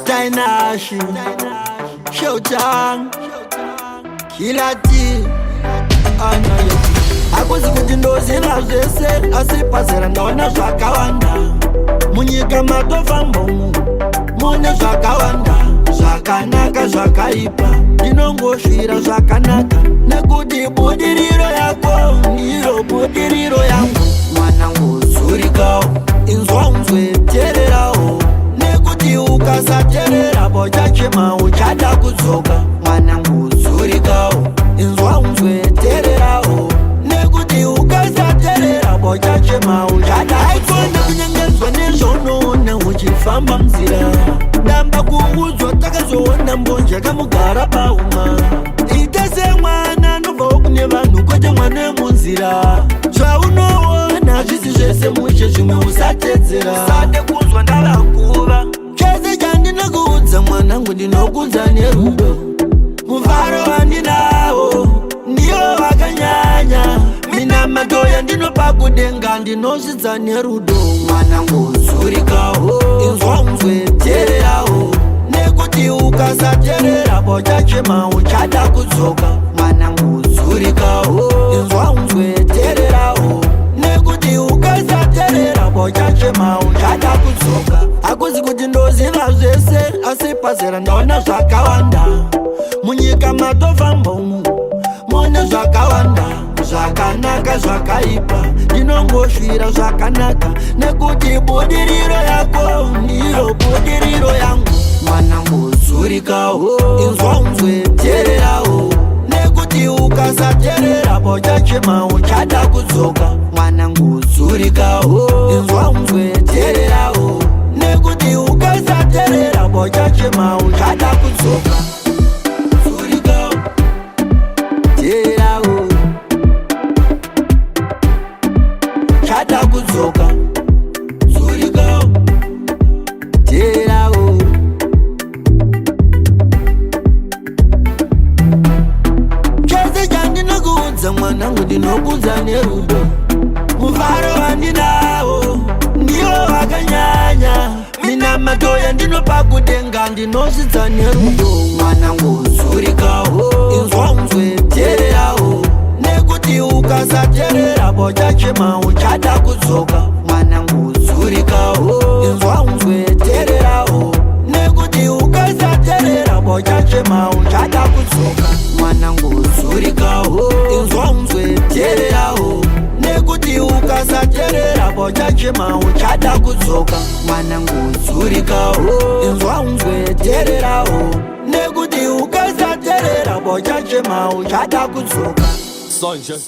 Dainashi, Showtime, Killer D, akuzi kuti ndozina zvese asi pasera ndaona zvakawanda munyika matofambomu mune zvakawanda zvakanaka zvakaipa ndinongosvira zvakanaka nekuti budiriro yako ndiro budiriro yangu mwanangu uzurikawo inzwa unzwe tererawo nekuti ukasaterera bochachema uchada kudzoka mwanangu uzurikawo inzwa unzwe tererawo nekuti ukasaterera bochachema uchada kudzoka kunyengedzwa nezvaunoona uchifamba mzira damba kuudzwa takazoona mbonja kamugara pauma ite semwana nobvawo kune vanhu kwete mwana wemunzira zvaunoona zvisi zvese mushe zvimwe usatedzera sade kunzwa ndavakuva chese chandinokuudza mwanangu ndinokuudza nerudo mufaro wandinawo ndiyo wakanyanya mina matoya ndinopa kudenga ndinozvidza nerudo mwanangu uzurikawo inzwa unzwe tererawo nekuti ukasaterera bochachema uchada kudzoka mwanangu uzurikawo inzwa unzwe tererawo nekuti ukasaterera bochachema uchada kudzoka akuzi kuti ndoziva zvese asi pasera ndaona zvakawanda munyika matofambomu mune zvakawanda zvakanaka zvakaipa ndinongosvira zvakanaka nekuti budiriro yako ndiro budiriro yangu mwanangu uzurikawo inzwa unzwe tererawo nekuti ukasaterera bochachema uchada kudzoka mwanangu uzurikawo inzwa unzwe tererawo nekuti ukasaterera bochachema uchada kudzoka uzurikawo tererawo chada kudzoka zurikawo tererawo chese chandinokuudza mwanangu ndinokuudza nerudo mufaro wandinawo ndiyo wakanyanya mina matoya ndinopa kudenga ndinozvidza nerudo mwanangu uzurikawo inzwa unzwe tererawo nekuti ukasaterera bochachema uchada kudzoka mwanangu uzurikawo inzwa unzwe tererawo nekuti ukasaterera bochachema uchada kudzoka mwanangu uzurikawo inzwa unzwe tererawo nekuti ukasaterera bochachema uchada kudzoka mwanangu uzurikawo inzwa unzwe tererawo nekuti ukasaterera bochachema uchada kudzoka Sonja.